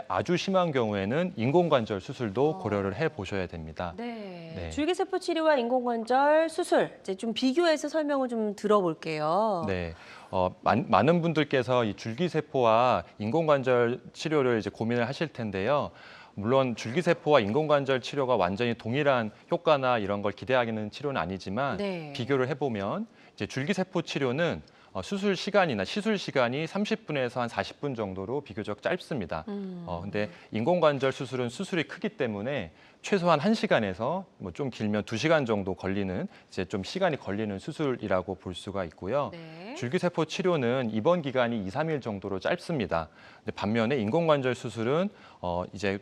아주 심한 경우에는 인공관절 수술도 고려를 해 보셔야 됩니다. 네. 네. 줄기세포 치료와 인공관절 수술 이제 좀 비교해서 설명을 좀 들어볼게요. 네. 많은 분들께서 이 줄기세포와 인공관절 치료를 이제 고민을 하실 텐데요. 물론 줄기세포와 인공관절 치료가 완전히 동일한 효과나 이런 걸 기대하기는 치료는 아니지만 네. 비교를 해보면 이제 줄기세포 치료는 시술 시간이 30분에서 한 40분 정도로 비교적 짧습니다. 근데 인공관절 수술은 수술이 크기 때문에 최소한 1시간에서 뭐 좀 길면 2시간 정도 걸리는 이제 좀 시간이 걸리는 수술이라고 볼 수가 있고요. 네. 줄기세포 치료는 입원 기간이 2, 3일 정도로 짧습니다. 근데 반면에 인공관절 수술은 이제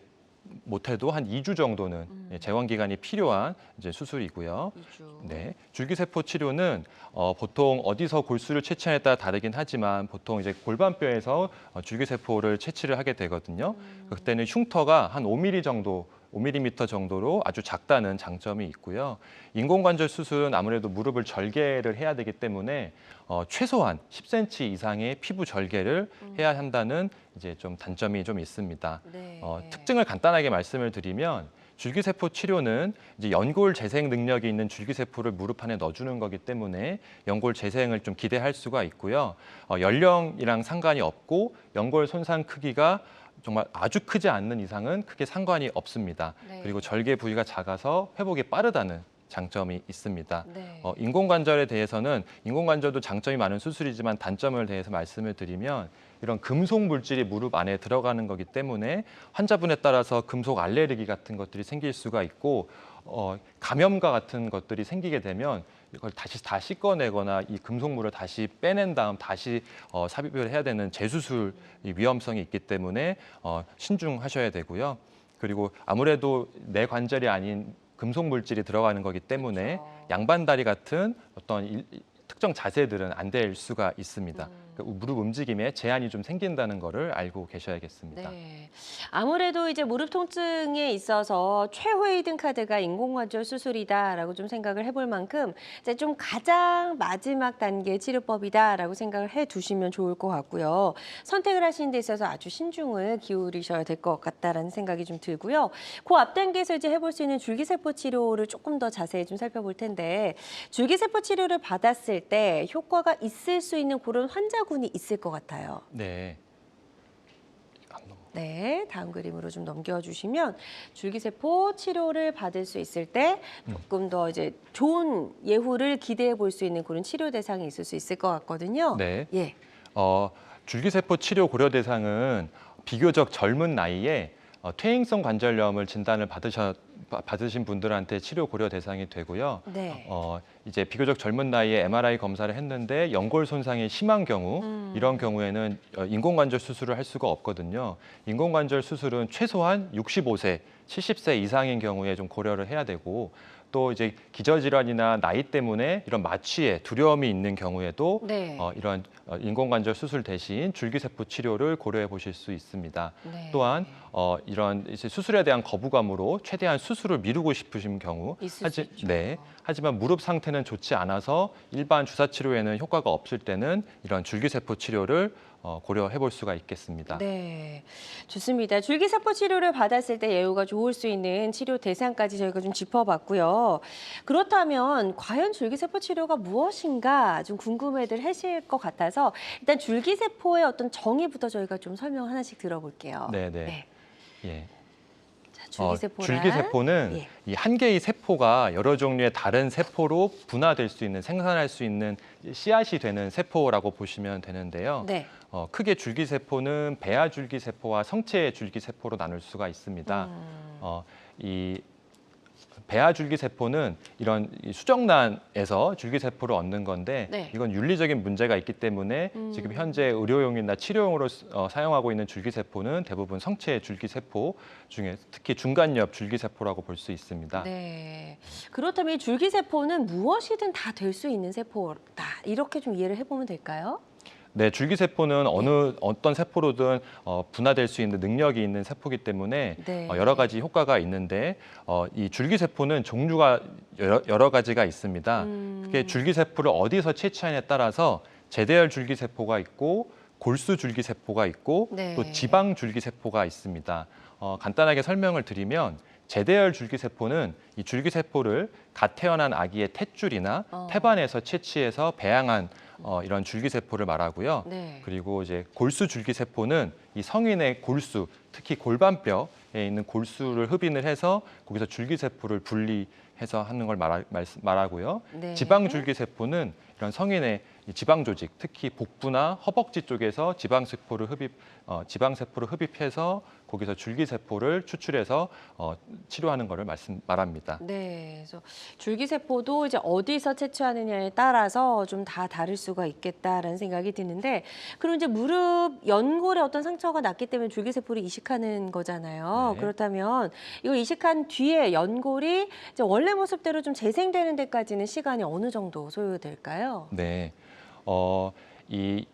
못해도 한 2주 정도는 재원 기간이 필요한 이제 수술이고요. 2주. 네, 줄기세포 치료는 보통 어디서 골수를 채취하냐에 따라 다르긴 하지만 보통 이제 골반뼈에서 줄기세포를 채취를 하게 되거든요. 그때는 흉터가 한 5mm 정도로 아주 작다는 장점이 있고요. 인공관절 수술은 아무래도 무릎을 절개를 해야 되기 때문에 최소한 10cm 이상의 피부 절개를 해야 한다는 이제 좀 단점이 좀 있습니다. 네. 특징을 간단하게 말씀을 드리면 줄기세포 치료는 이제 연골 재생 능력이 있는 줄기세포를 무릎 안에 넣어주는 거기 때문에 연골 재생을 좀 기대할 수가 있고요. 연령이랑 상관이 없고 연골 손상 크기가 정말 아주 크지 않는 이상은 크게 상관이 없습니다. 네. 그리고 절개 부위가 작아서 회복이 빠르다는 장점이 있습니다. 네. 인공관절에 대해서는 인공관절도 장점이 많은 수술이지만 단점을 대해서 말씀을 드리면 이런 금속 물질이 무릎 안에 들어가는 거기 때문에 환자분에 따라서 금속 알레르기 같은 것들이 생길 수가 있고 감염과 같은 것들이 생기게 되면 이걸 다시 다 씻어내거나 이 금속물을 다시 빼낸 다음 다시 삽입을 해야 되는 재수술 위험성이 있기 때문에 신중하셔야 되고요. 그리고 아무래도 내 관절이 아닌 금속 물질이 들어가는 거기 때문에 그렇죠. 양반다리 같은 어떤 특정 자세들은 안 될 수가 있습니다. 그러니까 무릎 움직임에 제한이 좀 생긴다는 거를 알고 계셔야겠습니다. 네. 아무래도 이제 무릎 통증에 있어서 최후의 등 카드가 인공관절 수술이다라고 좀 생각을 해볼 만큼 이제 좀 가장 마지막 단계 치료법이다라고 생각을 해두시면 좋을 것 같고요. 선택을 하시는 데 있어서 아주 신중을 기울이셔야 될 것 같다라는 생각이 좀 들고요. 그 앞 단계에서 이제 해볼 수 있는 줄기세포 치료를 조금 더 자세히 좀 살펴볼 텐데 줄기세포 치료를 받았을 때 효과가 있을 수 있는 그런 환자군이 있을 것 같아요. 네. 네, 다음 그림으로 좀 넘겨주시면 줄기세포 치료를 받을 수 있을 때 조금 더 이제 좋은 예후를 기대해 볼 수 있는 그런 치료 대상이 있을 수 있을 것 같거든요. 네. 예. 줄기세포 치료 고려 대상은 비교적 젊은 나이에 퇴행성 관절염을 진단을 받으신 분들한테 치료 고려 대상이 되고요. 네. 이제 비교적 젊은 나이에 MRI 검사를 했는데 연골 손상이 심한 경우 이런 경우에는 인공관절 수술을 할 수가 없거든요. 인공관절 수술은 최소한 65세, 70세 이상인 경우에 좀 고려를 해야 되고 또 이제 기저질환이나 나이 때문에 이런 마취에 두려움이 있는 경우에도 네. 이런 인공관절 수술 대신 줄기세포 치료를 고려해 보실 수 있습니다. 네. 또한 이런 이제 수술에 대한 거부감으로 최대한 수술을 미루고 싶으신 경우, 있을 수 있죠. 네. 하지만 무릎 상태는 좋지 않아서 일반 주사 치료에는 효과가 없을 때는 이런 줄기세포 치료를 고려해 볼 수가 있겠습니다. 네, 좋습니다. 줄기세포 치료를 받았을 때 예후가 좋을 수 있는 치료 대상까지 저희가 좀 짚어봤고요. 그렇다면 과연 줄기세포 치료가 무엇인가 좀 궁금해들 하실 것 같아서 일단 줄기세포의 어떤 정의부터 저희가 좀 설명 하나씩 들어볼게요. 네. 예. 자, 줄기세포란? 줄기세포는 예. 이 한 개의 세포가 여러 종류의 다른 세포로 분화될 수 있는, 생산할 수 있는 씨앗이 되는 세포라고 보시면 되는데요. 네. 크게 줄기세포는 배아 줄기세포와 성체 줄기세포로 나눌 수가 있습니다. 이 배아 줄기세포는 이런 이 수정란에서 줄기세포를 얻는 건데 네. 이건 윤리적인 문제가 있기 때문에 지금 현재 의료용이나 치료용으로 사용하고 있는 줄기세포는 대부분 성체 줄기세포 중에 특히 중간엽 줄기세포라고 볼 수 있습니다. 네. 그렇다면 이 줄기세포는 무엇이든 다 될 수 있는 세포다. 이렇게 좀 이해를 해보면 될까요? 네, 줄기세포는 어떤 세포로든 분화될 수 있는 능력이 있는 세포이기 때문에 네. 여러 가지 효과가 있는데 이 줄기세포는 종류가 여러 가지가 있습니다. 그게 줄기세포를 어디서 채취하냐에 따라서 제대열 줄기세포가 있고 골수 줄기세포가 있고 네. 또 지방 줄기세포가 있습니다. 간단하게 설명을 드리면 제대열 줄기세포는 이 줄기세포를 갓 태어난 아기의 탯줄이나 태반에서 채취해서 배양한 이런 줄기세포를 말하고요. 네. 그리고 이제 골수 줄기세포는 이 성인의 골수, 특히 골반뼈에 있는 골수를 흡인을 해서 거기서 줄기세포를 분리해서 하는 걸 말하고요. 네. 지방 줄기세포는 이런 성인의 이 지방 조직, 특히 복부나 허벅지 쪽에서 지방세포를 흡입해서 거기서 줄기세포를 추출해서 치료하는 것을 말합니다. 네, 그래서 줄기세포도 이제 어디서 채취하느냐에 따라서 좀 다 다를 수가 있겠다라는 생각이 드는데, 그럼 이제 무릎 연골에 어떤 상처가 났기 때문에 줄기세포를 이식하는 거잖아요. 네. 그렇다면 이거 이식한 뒤에 연골이 이제 원래 모습대로 좀 재생되는 데까지는 시간이 어느 정도 소요될까요? 네, 이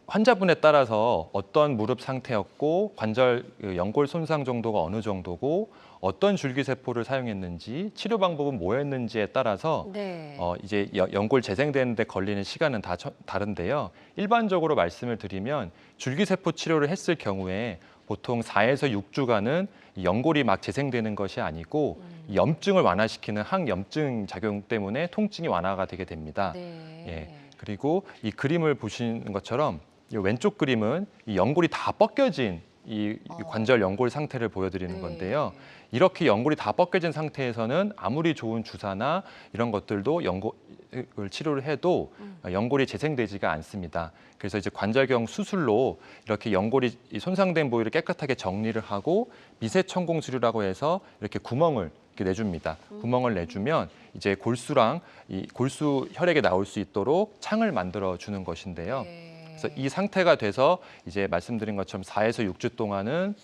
환자분에 따라서 어떤 무릎 상태였고 관절 연골 손상 정도가 어느 정도고 어떤 줄기세포를 사용했는지 치료 방법은 뭐였는지에 따라서 네. 이제 연골 재생되는 데 걸리는 시간은 다 다른데요. 일반적으로 말씀을 드리면 줄기세포 치료를 했을 경우에 보통 4에서 6주간은 연골이 막 재생되는 것이 아니고 이 염증을 완화시키는 항염증 작용 때문에 통증이 완화가 되게 됩니다. 네. 예. 그리고 이 그림을 보시는 것처럼 이 왼쪽 그림은 이 연골이 다 벗겨진 이 관절 연골 상태를 보여드리는 네. 건데요. 이렇게 연골이 다 벗겨진 상태에서는 아무리 좋은 주사나 이런 것들도 연골을 치료를 해도 연골이 재생되지가 않습니다. 그래서 이제 관절경 수술로 이렇게 연골이 손상된 부위를 깨끗하게 정리를 하고 미세천공수류라고 해서 이렇게 구멍을 이렇게 내줍니다. 구멍을 내주면 이제 골수랑 이 골수 혈액이 나올 수 있도록 창을 만들어 주는 것인데요. 그래서 이 상태가 돼서 이제 말씀드린 것처럼 4에서 6주 동안은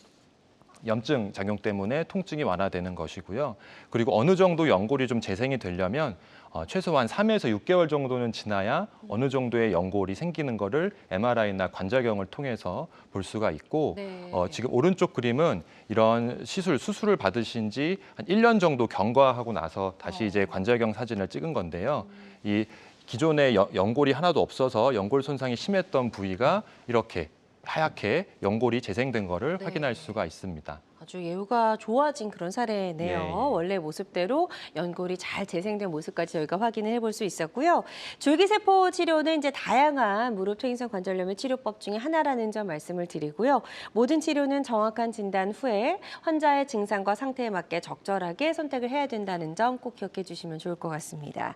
염증 작용 때문에 통증이 완화되는 것이고요. 그리고 어느 정도 연골이 좀 재생이 되려면 최소한 3에서 6개월 정도는 지나야 어느 정도의 연골이 생기는 거를 MRI나 관절경을 통해서 볼 수가 있고 네. 지금 오른쪽 그림은 이런 수술을 받으신 지 한 1년 정도 경과하고 나서 다시 이제 관절경 사진을 찍은 건데요. 이 기존에 연골이 하나도 없어서 연골 손상이 심했던 부위가 이렇게 하얗게 연골이 재생된 거를 네. 확인할 수가 있습니다. 아주 예후가 좋아진 그런 사례네요. 예. 원래 모습대로 연골이 잘 재생된 모습까지 저희가 확인을 해볼 수 있었고요. 줄기세포 치료는 이제 다양한 무릎 퇴행성 관절염의 치료법 중에 하나라는 점 말씀을 드리고요. 모든 치료는 정확한 진단 후에 환자의 증상과 상태에 맞게 적절하게 선택을 해야 된다는 점 꼭 기억해 주시면 좋을 것 같습니다.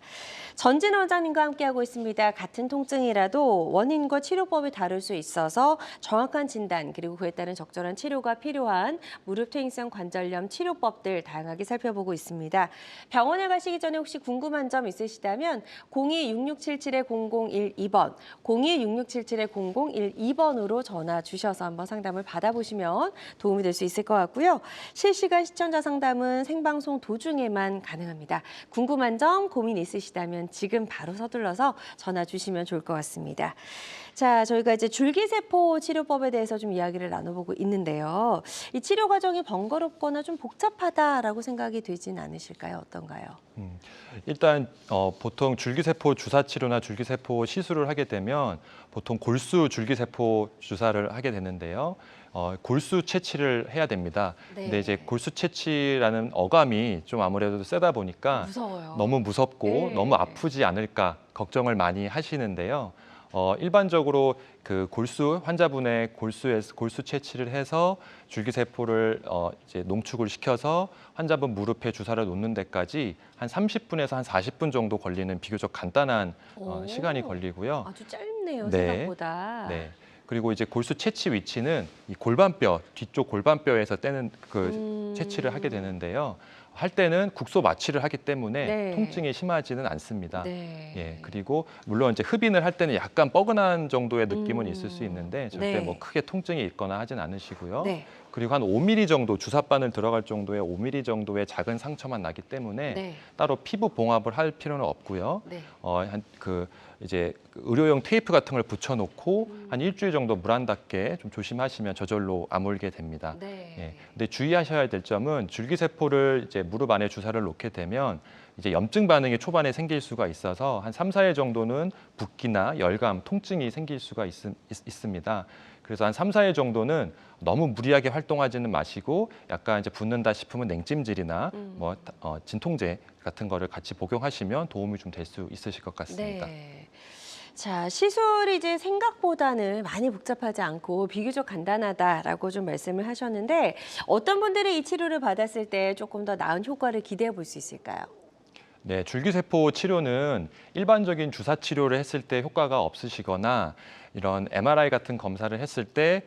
전진 원장님과 함께하고 있습니다. 같은 통증이라도 원인과 치료법이 다를 수 있어서 정확한 진단 그리고 그에 따른 적절한 치료가 필요한 무릎 퇴행성 관절염 치료법들 다양하게 살펴보고 있습니다. 병원에 가시기 전에 혹시 궁금한 점 있으시다면 02-6677-0012번, 02-6677-0012번으로 전화 주셔서 한번 상담을 받아보시면 도움이 될 수 있을 것 같고요. 실시간 시청자 상담은 생방송 도중에만 가능합니다. 궁금한 점, 고민 있으시다면 지금 바로 서둘러서 전화 주시면 좋을 것 같습니다. 자, 저희가 이제 줄기세포 치료법에 대해서 좀 이야기를 나눠보고 있는데요. 이 치료가 과정이 번거롭거나 좀 복잡하다라고 생각이 되진 않으실까요? 어떤가요? 일단 보통 줄기세포 주사 치료나 줄기세포 시술을 하게 되면 보통 골수 줄기세포 주사를 하게 되는데요. 골수 채취를 해야 됩니다. 네. 근데 이제 골수 채취라는 어감이 좀 아무래도 세다 보니까 무서워요. 너무 무섭고 네. 너무 아프지 않을까 걱정을 많이 하시는데요. 일반적으로 그 골수 환자분의 골수 채취를 해서 줄기세포를 이제 농축을 시켜서 환자분 무릎에 주사를 놓는 데까지 한 30분에서 한 40분 정도 걸리는 비교적 간단한 오. 시간이 걸리고요. 아주 짧네요, 네. 생각보다. 네. 그리고 이제 골수 채취 위치는 이 골반뼈 뒤쪽 골반뼈에서 떼는 그 채취를 하게 되는데요. 할 때는 국소 마취를 하기 때문에 네. 통증이 심하지는 않습니다. 네. 예, 그리고 물론 이제 흡인을 할 때는 약간 뻐근한 정도의 느낌은 있을 수 있는데 절대 네. 뭐 크게 통증이 있거나 하진 않으시고요. 네. 그리고 한 5mm 정도 주사바늘 들어갈 정도의 5mm 정도의 작은 상처만 나기 때문에 네. 따로 피부 봉합을 할 필요는 없고요. 네. 이제 의료용 테이프 같은 걸 붙여놓고 한 일주일 정도 물 안 닿게 좀 조심하시면 저절로 아물게 됩니다. 네. 예. 근데 주의하셔야 될 점은 줄기세포를 이제 무릎 안에 주사를 놓게 되면 이제 염증 반응이 초반에 생길 수가 있어서 한 3, 4일 정도는 붓기나 열감, 통증이 생길 수가 있습니다. 그래서 한 3, 4일 정도는 너무 무리하게 활동하지는 마시고 약간 이제 붓는다 싶으면 냉찜질이나 진통제 같은 거를 같이 복용하시면 도움이 좀 될 수 있으실 것 같습니다. 네. 자, 시술이 이제 생각보다는 많이 복잡하지 않고 비교적 간단하다라고 좀 말씀을 하셨는데 어떤 분들이 이 치료를 받았을 때 조금 더 나은 효과를 기대해 볼 수 있을까요? 네, 줄기세포 치료는 일반적인 주사 치료를 했을 때 효과가 없으시거나 이런 MRI 같은 검사를 했을 때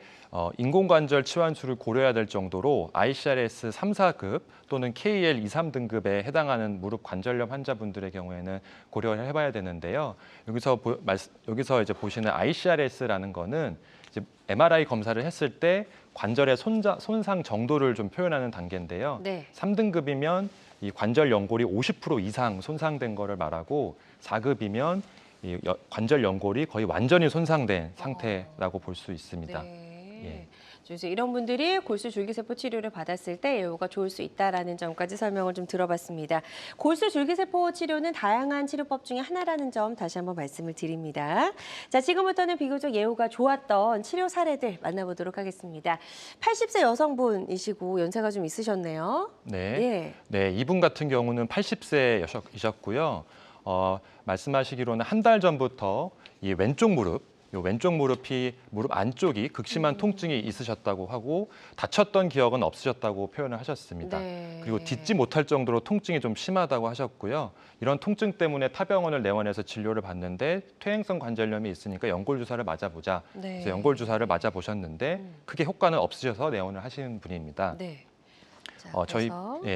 인공관절 치환술을 고려해야 될 정도로 ICRS 3, 4급 또는 KL 2, 3등급에 해당하는 무릎 관절염 환자분들의 경우에는 고려를 해봐야 되는데요. 여기서 이제 보시는 ICRS라는 거는 이제 MRI 검사를 했을 때 관절의 손상 정도를 좀 표현하는 단계인데요. 네. 3등급이면 이 관절 연골이 50% 이상 손상된 거를 말하고 4급이면 이 관절 연골이 거의 완전히 손상된 상태라고 볼 수 있습니다. 네. 예. 그래서 이런 분들이 골수 줄기세포 치료를 받았을 때 예후가 좋을 수 있다라는 점까지 설명을 좀 들어봤습니다. 골수 줄기세포 치료는 다양한 치료법 중에 하나라는 점 다시 한번 말씀을 드립니다. 자, 지금부터는 비교적 예후가 좋았던 치료 사례들 만나보도록 하겠습니다. 80세 여성분이시고 연세가 좀 있으셨네요. 네. 예. 네, 이분 같은 경우는 80세이셨고요. 말씀하시기로는 한 달 전부터 이 왼쪽 무릎이 무릎 안쪽이 극심한 통증이 있으셨다고 하고 다쳤던 기억은 없으셨다고 표현을 하셨습니다. 네. 그리고 딛지 못할 정도로 통증이 좀 심하다고 하셨고요. 이런 통증 때문에 타병원을 내원해서 진료를 받는데 퇴행성 관절염이 있으니까 연골 주사를 맞아보자. 네. 그래서 연골 주사를 맞아보셨는데 크게 효과는 없으셔서 내원을 하시는 분입니다. 네. 자,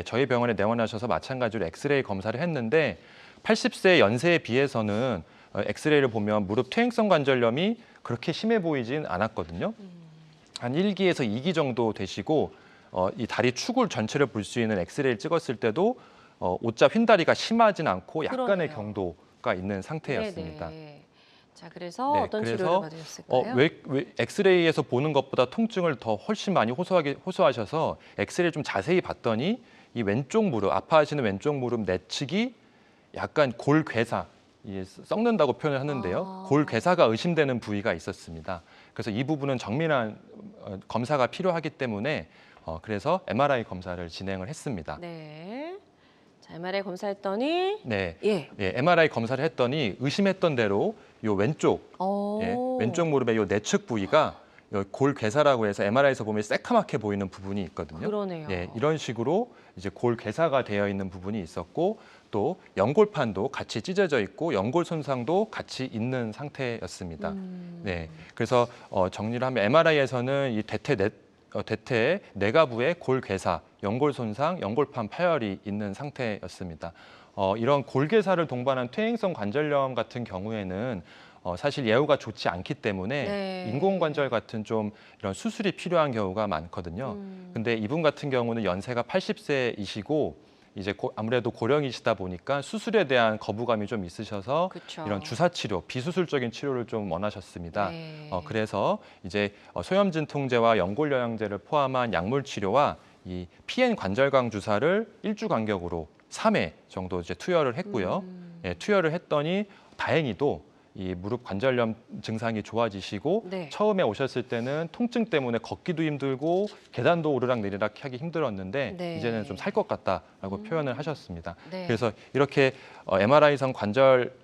저희 병원에 내원하셔서 마찬가지로 엑스레이 검사를 했는데 80세 연세에 비해서는 엑스레이를 보면 무릎 퇴행성 관절염이 그렇게 심해 보이진 않았거든요. 한 1기에서 2기 정도 되시고 이 다리 축을 전체를 볼 수 있는 엑스레이를 찍었을 때도 오자 휜다리가 심하진 않고 약간의 그러네요. 경도가 있는 상태였습니다. 네네. 자, 그래서 네, 어떤 그래서, 치료를 받으셨을까요? 왜 엑스레이에서 보는 것보다 통증을 더 훨씬 많이 호소하셔서 엑스레이 좀 자세히 봤더니 이 왼쪽 무릎, 아파하시는 왼쪽 무릎 내측이 약간 골괴사, 썩는다고 표현을 하는데요. 골괴사가 의심되는 부위가 있었습니다. 그래서 이 부분은 정밀한 검사가 필요하기 때문에 그래서 MRI 검사를 진행을 했습니다. 네. 자, MRI 검사했더니 네. 예. MRI 검사를 했더니 의심했던 대로 요 왼쪽 왼쪽 무릎의 요 내측 부위가 골괴사라고 해서 MRI에서 보면 새카맣게 보이는 부분이 있거든요. 그러네요. 이런 식으로 이제 골괴사가 되어 있는 부분이 있었고 또 연골판도 같이 찢어져 있고 연골 손상도 같이 있는 상태였습니다. 네, 그래서 정리를 하면 MRI에서는 이 대퇴 내가부에 골괴사, 연골 손상, 연골판 파열이 있는 상태였습니다. 이런 골괴사를 동반한 퇴행성 관절염 같은 경우에는 사실 예후가 좋지 않기 때문에 네. 인공관절 같은 좀 이런 수술이 필요한 경우가 많거든요. 근데 이분 같은 경우는 연세가 80세이시고 이제 아무래도 고령이시다 보니까 수술에 대한 거부감이 좀 있으셔서 그쵸. 이런 주사 치료, 비수술적인 치료를 좀 원하셨습니다. 네. 그래서 이제 소염 진통제와 연골 영양제를 포함한 약물 치료와 이 PN 관절강 주사를 1주 간격으로 3회 정도 이제 투여를 했고요. 예, 투여를 했더니 다행히도 이 무릎 관절염 증상이 좋아지시고 네. 처음에 오셨을 때는 통증 때문에 걷기도 힘들고 계단도 오르락내리락 하기 힘들었는데 네. 이제는 좀 살 것 같다라고 표현을 하셨습니다. 네. 그래서 이렇게 MRI상 관절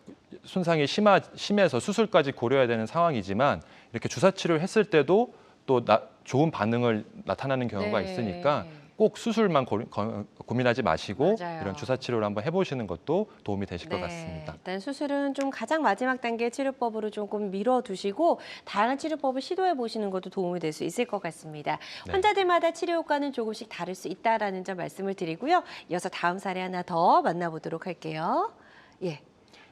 손상이 심해서 수술까지 고려해야 되는 상황이지만 이렇게 주사 치료를 했을 때도 또 좋은 반응을 나타나는 경우가 네. 있으니까 꼭 수술만 고민하지 마시고 맞아요. 이런 주사 치료를 한번 해보시는 것도 도움이 되실 것 네, 같습니다. 일단 수술은 좀 가장 마지막 단계 치료법으로 조금 미뤄두시고 다양한 치료법을 시도해 보시는 것도 도움이 될 수 있을 것 같습니다. 네. 환자들마다 치료 효과는 조금씩 다를 수 있다라는 점 말씀을 드리고요. 이어서 다음 사례 하나 더 만나보도록 할게요. 예.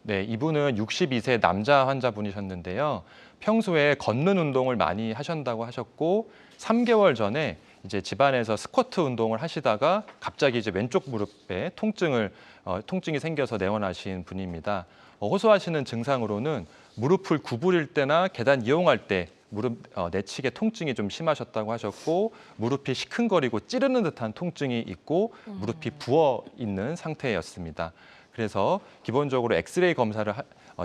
네, 이분은 62세 남자 환자분이셨는데요. 평소에 걷는 운동을 많이 하신다고 하셨고 3개월 전에 이제 집안에서 스쿼트 운동을 하시다가 갑자기 이제 왼쪽 무릎에 통증이 생겨서 내원하신 분입니다. 호소하시는 증상으로는 무릎을 구부릴 때나 계단 이용할 때 무릎 내측에 통증이 좀 심하셨다고 하셨고 무릎이 시큰거리고 찌르는 듯한 통증이 있고 무릎이 부어 있는 상태였습니다. 그래서 기본적으로 엑스레이 검사를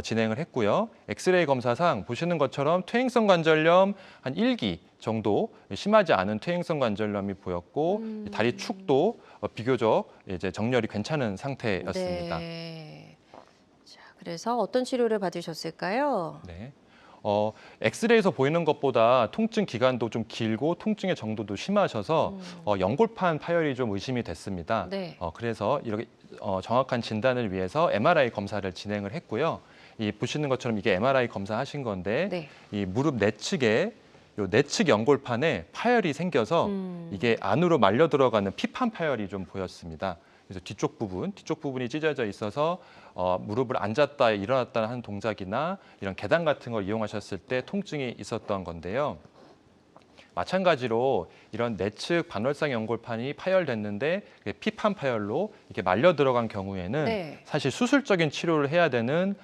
진행을 했고요. 엑스레이 검사상 보시는 것처럼 퇴행성 관절염 한 1기 정도 심하지 않은 퇴행성 관절염이 보였고 다리 축도 비교적 이제 정렬이 괜찮은 상태였습니다. 네. 자, 그래서 어떤 치료를 받으셨을까요? 네. 엑스레이에서 보이는 것보다 통증 기간도 좀 길고 통증의 정도도 심하셔서 연골판 파열이 좀 의심이 됐습니다. 네. 그래서 이렇게 정확한 진단을 위해서 MRI 검사를 진행을 했고요. 이 보시는 것처럼 이게 MRI 검사하신 건데 네. 이 무릎 내측에 요 내측 연골판에 파열이 생겨서 이게 안으로 말려 들어가는 피판 파열이 좀 보였습니다. 그래서 뒤쪽 부분이 찢어져 있어서 무릎을 앉았다 일어났다 하는 동작이나 이런 계단 같은 걸 이용하셨을 때 통증이 있었던 건데요. 마찬가지로 이런 내측 반월상 연골판이 파열됐는데 피판 파열로 이렇게 말려 들어간 경우에는 네. 사실 수술적인 치료를 해야 되는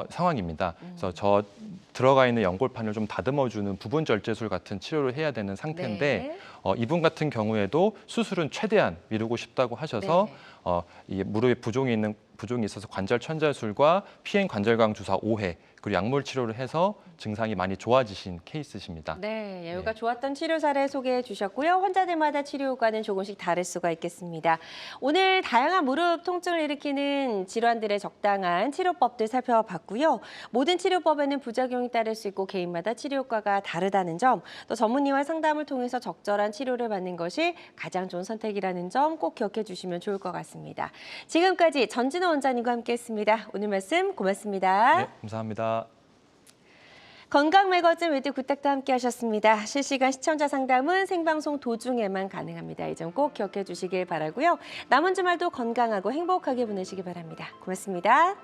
상황입니다. 그래서 저 들어가 있는 연골판을 좀 다듬어주는 부분 절제술 같은 치료를 해야 되는 상태인데 네. 이분 같은 경우에도 수술은 최대한 미루고 싶다고 하셔서 네. 이 무릎에 부종이 있어서 관절 천자술과 PN 관절강 주사 5회 그리고 약물 치료를 해서 증상이 많이 좋아지신 케이스십니다. 네, 여유가 좋았던 치료 사례 소개해 주셨고요. 환자들마다 치료 효과는 조금씩 다를 수가 있겠습니다. 오늘 다양한 무릎 통증을 일으키는 질환들의 적당한 치료법들 살펴봤고요. 모든 치료법에는 부작용이 따를 수 있고 개인마다 치료 효과가 다르다는 점, 또 전문의와 상담을 통해서 적절한 치료를 받는 것이 가장 좋은 선택이라는 점 꼭 기억해 주시면 좋을 것 같습니다. 지금까지 전진호 원장님과 함께했습니다. 오늘 말씀 고맙습니다. 네, 감사합니다. 건강 매거진 위드 굿닥도 함께 하셨습니다. 실시간 시청자 상담은 생방송 도중에만 가능합니다. 이 점 꼭 기억해 주시길 바라고요. 남은 주말도 건강하고 행복하게 보내시기 바랍니다. 고맙습니다.